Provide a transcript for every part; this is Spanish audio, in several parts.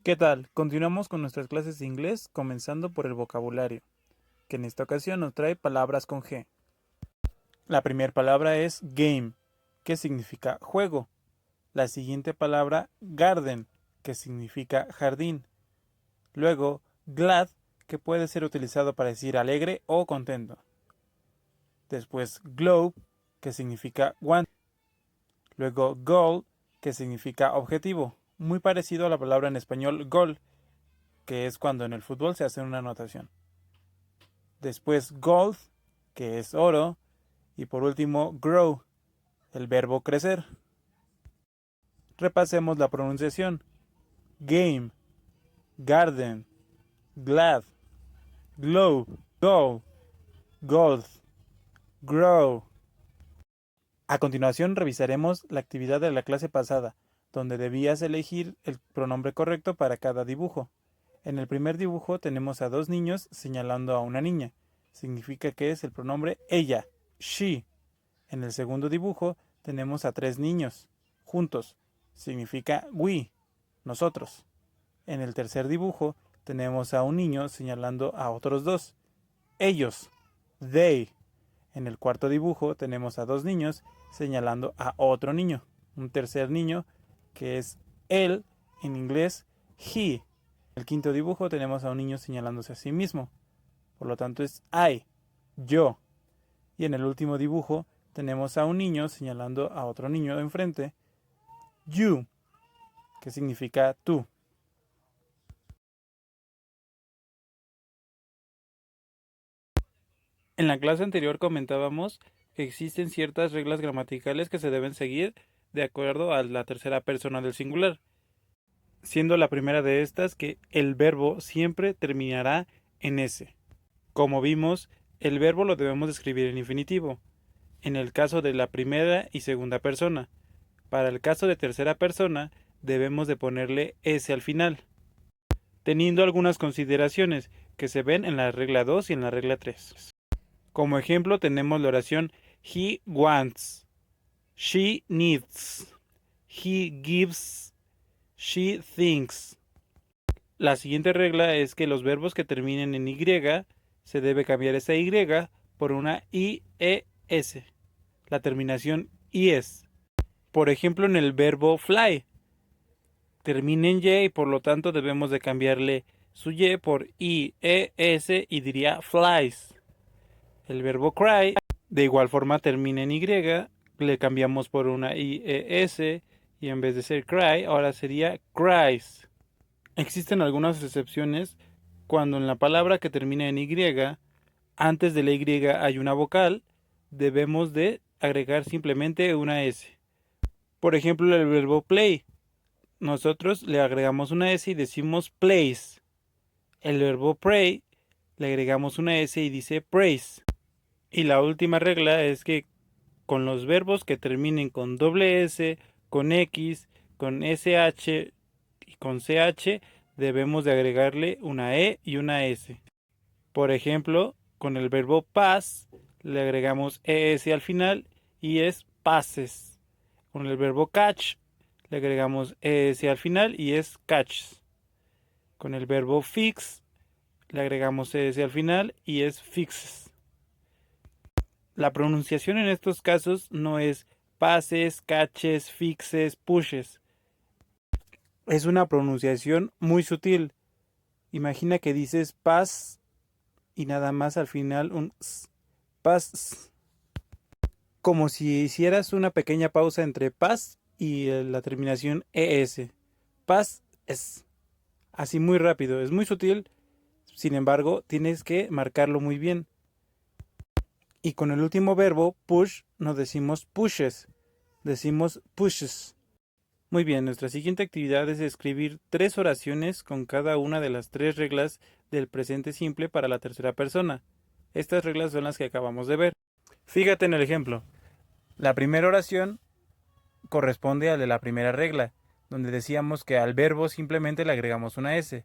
¿Qué tal? Continuamos con nuestras clases de inglés, comenzando por el vocabulario, que en esta ocasión nos trae palabras con G. La primera palabra es game, que significa juego. La siguiente palabra, garden, que significa jardín. Luego, glad, que puede ser utilizado para decir alegre o contento. Después, globe, que significa guante. Luego, goal, que significa objetivo, muy parecido a la palabra en español goal, que es cuando en el fútbol se hace una anotación. Después gold, que es oro. Y por último, grow, el verbo crecer. Repasemos la pronunciación. Game, garden, glad, globe, goal, gold, grow. A continuación revisaremos la actividad de la clase pasada, donde debías elegir el pronombre correcto para cada dibujo. En el primer dibujo tenemos a dos niños señalando a una niña. Significa que es el pronombre ella, she. En el segundo dibujo tenemos a tres niños juntos. Significa we, nosotros. En el tercer dibujo tenemos a un niño señalando a otros dos. Ellos, they. En el cuarto dibujo tenemos a dos niños señalando a otro niño. Un tercer niño que es él, en inglés, he. En el quinto dibujo tenemos a un niño señalándose a sí mismo. Por lo tanto es I, yo. Y en el último dibujo tenemos a un niño señalando a otro niño de enfrente, you, que significa tú. En la clase anterior comentábamos que existen ciertas reglas gramaticales que se deben seguir de acuerdo a la tercera persona del singular, siendo la primera de estas que el verbo siempre terminará en S. Como vimos, el verbo lo debemos escribir en infinitivo, en el caso de la primera y segunda persona. Para el caso de tercera persona, debemos de ponerle S al final, teniendo algunas consideraciones que se ven en la regla 2 y en la regla 3. Como ejemplo tenemos la oración he wants, she needs, he gives, she thinks. La siguiente regla es que los verbos que terminen en Y se debe cambiar esa Y por una IES, la terminación IES. Por ejemplo, en el verbo fly, termina en Y y por lo tanto debemos de cambiarle su Y por IES y diría flies. El verbo cry de igual forma termina en Y, le cambiamos por una IES y en vez de ser cry ahora sería cries. Existen algunas excepciones cuando en la palabra que termina en Y, antes de la Y hay una vocal, debemos de agregar simplemente una S. Por ejemplo, el verbo play, nosotros le agregamos una S y decimos plays. El verbo pray, le agregamos una S y dice praise. Y la última regla es que con los verbos que terminen con doble S, con X, con SH y con CH, debemos de agregarle una E y una S. Por ejemplo, con el verbo pass, le agregamos ES al final y es passes. Con el verbo catch, le agregamos ES al final y es catches. Con el verbo fix, le agregamos ES al final y es fixes. La pronunciación en estos casos no es passes, catches, fixes, pushes. Es una pronunciación muy sutil. Imagina que dices pass y nada más al final un s, pass, como si hicieras una pequeña pausa entre pass y la terminación es. Pass es. Así muy rápido, es muy sutil, sin embargo, tienes que marcarlo muy bien. Y con el último verbo, push, no decimos pushes, decimos pushes. Muy bien, nuestra siguiente actividad es escribir 3 oraciones con cada una de las 3 reglas del presente simple para la tercera persona. Estas reglas son las que acabamos de ver. Fíjate en el ejemplo. La primera oración corresponde a la primera regla, donde decíamos que al verbo simplemente le agregamos una S.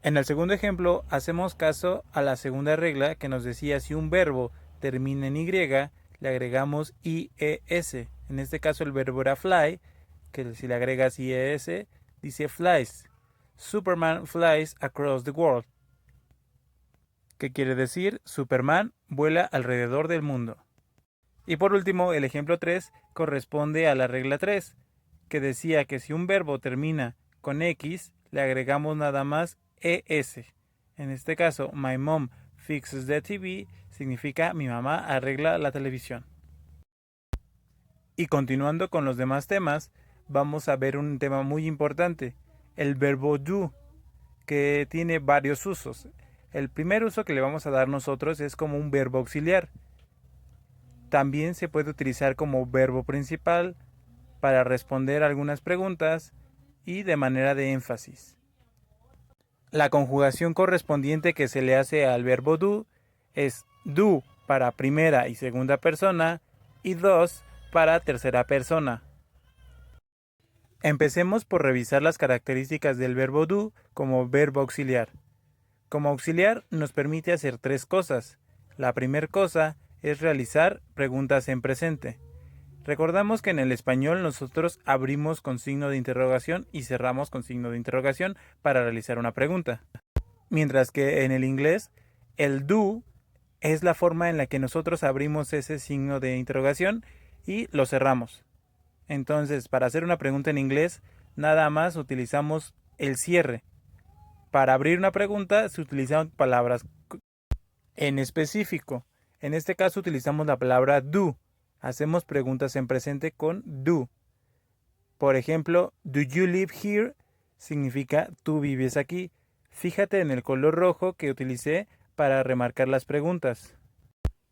En el segundo ejemplo, hacemos caso a la segunda regla que nos decía si un verbo termina en Y, le agregamos IES. En este caso el verbo era fly, que si le agregas IES, dice flies. Superman flies across the world, que quiere decir Superman vuela alrededor del mundo. Y por último, el ejemplo 3 corresponde a la regla 3, que decía que si un verbo termina con X, le agregamos nada más ES. En este caso, my mom fixes the TV significa mi mamá arregla la televisión. Y continuando con los demás temas, vamos a ver un tema muy importante, el verbo do, que tiene varios usos. El primer uso que le vamos a dar nosotros es como un verbo auxiliar. También se puede utilizar como verbo principal para responder algunas preguntas y de manera de énfasis. La conjugación correspondiente que se le hace al verbo do es do para primera y segunda persona y dos para tercera persona. Empecemos por revisar las características del verbo do como verbo auxiliar. Como auxiliar nos permite hacer tres cosas. La primera cosa es realizar preguntas en presente. Recordamos que en el español nosotros abrimos con signo de interrogación y cerramos con signo de interrogación para realizar una pregunta. Mientras que en el inglés, el do es la forma en la que nosotros abrimos ese signo de interrogación y lo cerramos. Entonces, para hacer una pregunta en inglés, nada más utilizamos el cierre. Para abrir una pregunta se utilizan palabras en específico. En este caso utilizamos la palabra do. Hacemos preguntas en presente con do. Por ejemplo, do you live here? Significa tú vives aquí. Fíjate en el color rojo que utilicé para remarcar las preguntas.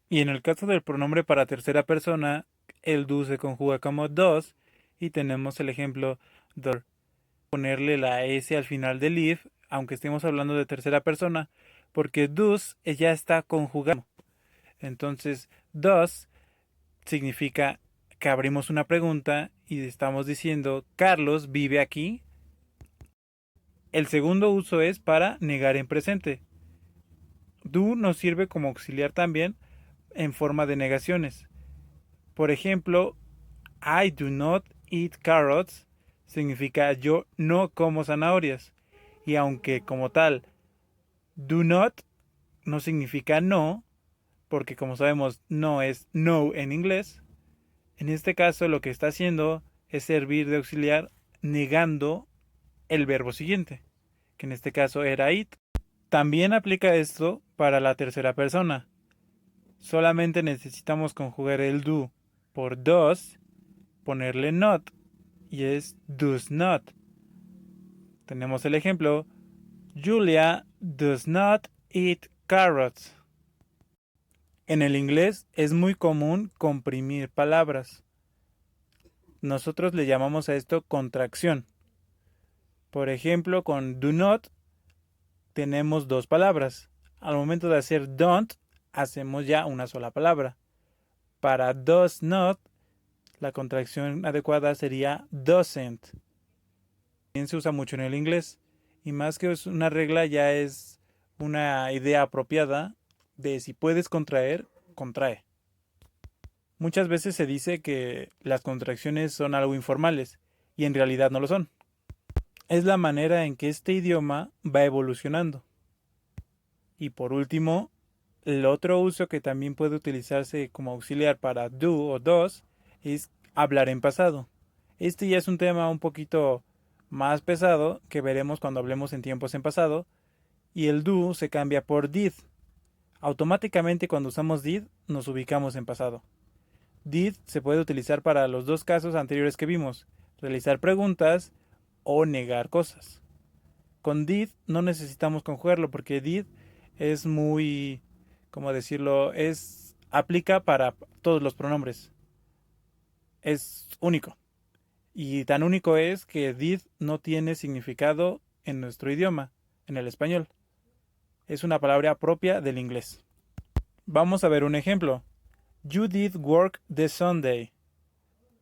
Y en el caso del pronombre para tercera persona, el do se conjuga como does y tenemos el ejemplo de ponerle la S al final de live, aunque estemos hablando de tercera persona, porque does ya está conjugado. Entonces, does significa que abrimos una pregunta y estamos diciendo, Carlos vive aquí. El segundo uso es para negar en presente. Do nos sirve como auxiliar también en forma de negaciones. Por ejemplo, I do not eat carrots significa yo no como zanahorias. Y aunque como tal, do not no significa no, porque como sabemos no es no en inglés, en este caso lo que está haciendo es servir de auxiliar negando el verbo siguiente, que en este caso era eat. También aplica esto para la tercera persona. Solamente necesitamos conjugar el do por does, ponerle not y es does not. Tenemos el ejemplo, Julia does not eat carrots. En el inglés es muy común comprimir palabras. Nosotros le llamamos a esto contracción. Por ejemplo, con do not tenemos dos palabras. Al momento de hacer don't, hacemos ya una sola palabra. Para does not, la contracción adecuada sería doesn't. También se usa mucho en el inglés. Y más que es una regla, ya es una idea apropiada de si puedes contraer, contrae. Muchas veces se dice que las contracciones son algo informales, y en realidad no lo son. Es la manera en que este idioma va evolucionando. Y por último, el otro uso que también puede utilizarse como auxiliar para do o does es hablar en pasado. Este ya es un tema un poquito más pesado que veremos cuando hablemos en tiempos en pasado, y el do se cambia por did. Automáticamente cuando usamos did nos ubicamos en pasado. Did se puede utilizar para los dos casos anteriores que vimos, realizar preguntas o negar cosas. Con did no necesitamos conjugarlo porque did es muy, ¿cómo decirlo? Aplica para todos los pronombres. Es único. Y tan único es que did no tiene significado en nuestro idioma, en el español. Es una palabra propia del inglés. Vamos a ver un ejemplo. You did work the Sunday.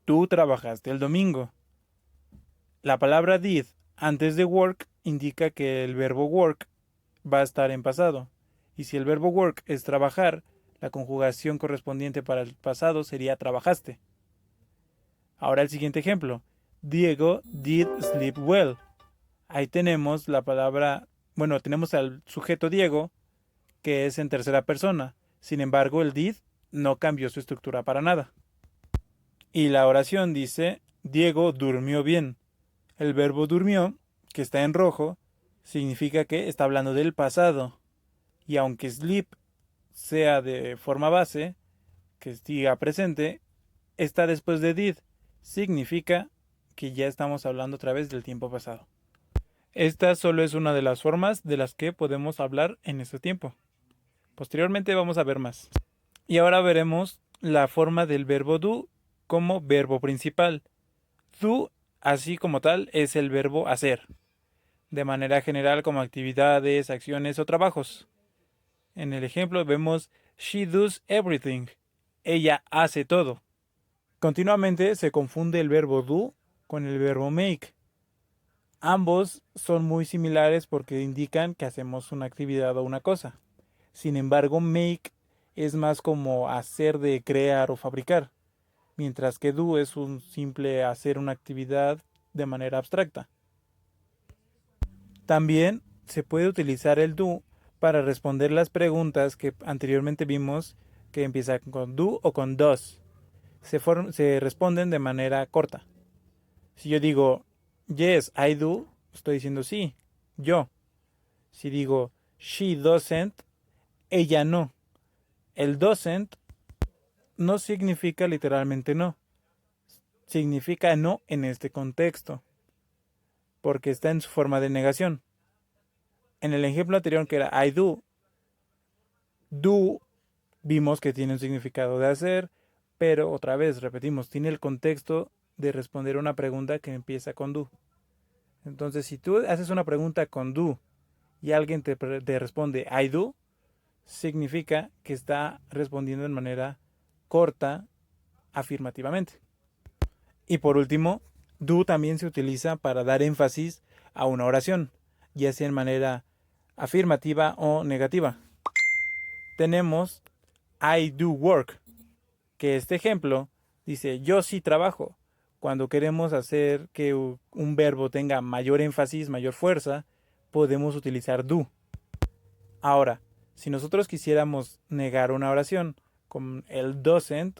Tú trabajaste el domingo. La palabra did antes de work indica que el verbo work va a estar en pasado. Y si el verbo work es trabajar, la conjugación correspondiente para el pasado sería trabajaste. Ahora el siguiente ejemplo. Diego did sleep well. Ahí tenemos la palabra, bueno, tenemos al sujeto Diego, que es en tercera persona. Sin embargo, el did no cambió su estructura para nada. Y la oración dice, Diego durmió bien. El verbo durmió, que está en rojo, significa que está hablando del pasado. Y aunque sleep sea de forma base, que siga presente, está después de did. Significa que ya estamos hablando otra vez del tiempo pasado. Esta solo es una de las formas de las que podemos hablar en este tiempo. Posteriormente vamos a ver más. Y ahora veremos la forma del verbo do como verbo principal. Do, así como tal, es el verbo hacer, de manera general como actividades, acciones o trabajos. En el ejemplo vemos she does everything. Ella hace todo. Continuamente se confunde el verbo do con el verbo make. Ambos son muy similares porque indican que hacemos una actividad o una cosa. Sin embargo, make es más como hacer de crear o fabricar, mientras que do es un simple hacer una actividad de manera abstracta. También se puede utilizar el do para responder las preguntas que anteriormente vimos que empiezan con do o con does. Se responden de manera corta. Si yo digo yes, I do, estoy diciendo sí, yo. Si digo she doesn't, ella no. El doesn't no significa literalmente no. Significa no en este contexto, porque está en su forma de negación. En el ejemplo anterior que era I do vimos que tiene un significado de hacer, pero otra vez repetimos, tiene el contexto de responder una pregunta que empieza con do. Entonces, si tú haces una pregunta con do y alguien te responde I do, significa que está respondiendo de manera corta, afirmativamente. Y por último, do también se utiliza para dar énfasis a una oración, ya sea en manera afirmativa o negativa. Tenemos I do work, que este ejemplo dice yo sí trabajo. Cuando queremos hacer que un verbo tenga mayor énfasis, mayor fuerza, podemos utilizar do. Ahora, si nosotros quisiéramos negar una oración con el doesn't,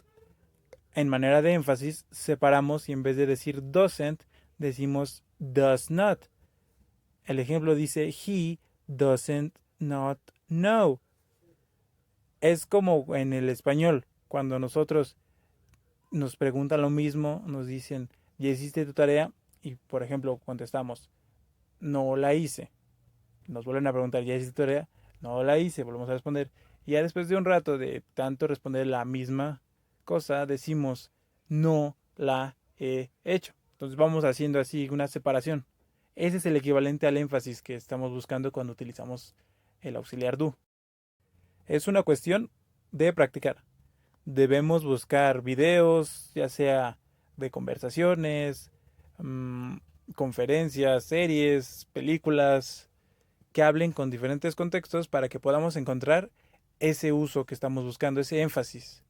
en manera de énfasis, separamos y en vez de decir doesn't, decimos does not. El ejemplo dice he doesn't not know. Es como en el español, cuando nosotros nos preguntan lo mismo, nos dicen, ¿ya hiciste tu tarea? Y por ejemplo, contestamos, no la hice. Nos vuelven a preguntar, ¿ya hiciste tu tarea? No la hice, volvemos a responder. Y ya después de un rato de tanto responder la misma cosa, decimos, no la he hecho. Entonces vamos haciendo así una separación. Ese es el equivalente al énfasis que estamos buscando cuando utilizamos el auxiliar do. Es una cuestión de practicar. Debemos buscar videos, ya sea de conversaciones, conferencias, series, películas, que hablen con diferentes contextos para que podamos encontrar ese uso que estamos buscando, ese énfasis.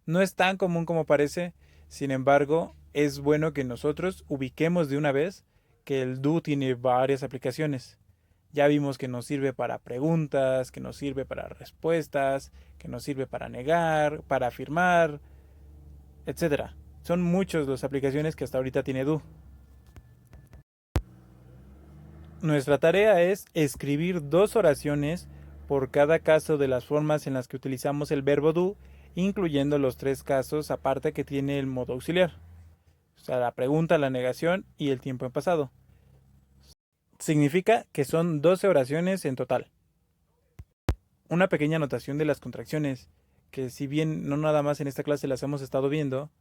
No es tan común como parece, sin embargo, es bueno que nosotros ubiquemos de una vez que el do tiene varias aplicaciones. Ya vimos que nos sirve para preguntas, que nos sirve para respuestas, que nos sirve para negar, para afirmar, etcétera. Son muchas las aplicaciones que hasta ahorita tiene do. Nuestra tarea es escribir 2 oraciones por cada caso de las formas en las que utilizamos el verbo do, incluyendo los 3 casos aparte que tiene el modo auxiliar. O sea, la pregunta, la negación y el tiempo en pasado. Significa que son 12 oraciones en total. Una pequeña anotación de las contracciones, que si bien no nada más en esta clase las hemos estado viendo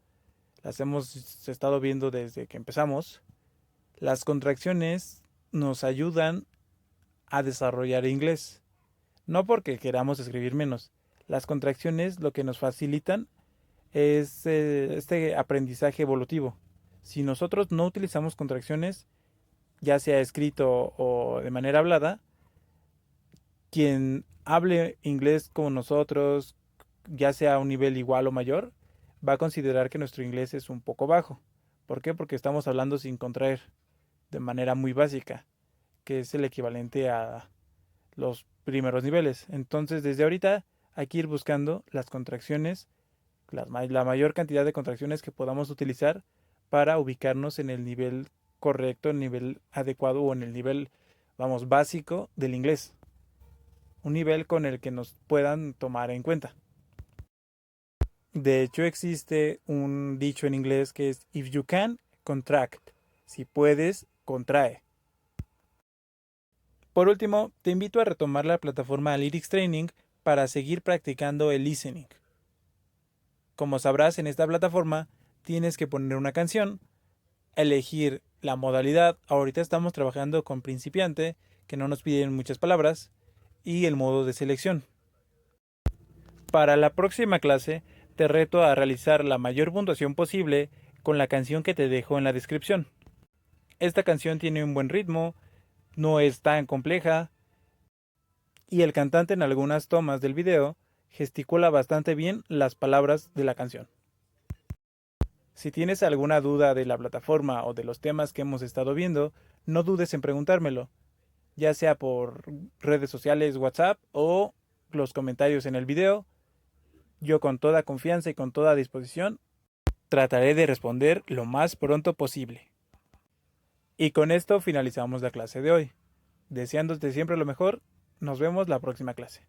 desde que empezamos, las contracciones nos ayudan a desarrollar inglés. No porque queramos escribir menos. Las contracciones lo que nos facilitan es este aprendizaje evolutivo. Si nosotros no utilizamos contracciones, ya sea escrito o de manera hablada, quien hable inglés como nosotros, ya sea a un nivel igual o mayor, va a considerar que nuestro inglés es un poco bajo. ¿Por qué? Porque estamos hablando sin contraer, de manera muy básica. que es el equivalente a los primeros niveles. Entonces, desde ahorita hay que ir buscando las contracciones, la mayor cantidad de contracciones que podamos utilizar para ubicarnos en el nivel correcto, el nivel adecuado o en el nivel, vamos, básico del inglés. Un nivel con el que nos puedan tomar en cuenta. De hecho, existe un dicho en inglés que es if you can, contract. Si puedes, contrae. Por último, te invito a retomar la plataforma Lyrics Training para seguir practicando el listening. Como sabrás, en esta plataforma tienes que poner una canción, elegir la modalidad. Ahorita estamos trabajando con principiante, que no nos piden muchas palabras, y el modo de selección. Para la próxima clase, te reto a realizar la mayor puntuación posible con la canción que te dejo en la descripción. Esta canción tiene un buen ritmo, no es tan compleja, y el cantante en algunas tomas del video gesticula bastante bien las palabras de la canción. Si tienes alguna duda de la plataforma o de los temas que hemos estado viendo, no dudes en preguntármelo, ya sea por redes sociales, WhatsApp o los comentarios en el video. Yo con toda confianza y con toda disposición trataré de responder lo más pronto posible. Y con esto finalizamos la clase de hoy. Deseándote siempre lo mejor, nos vemos la próxima clase.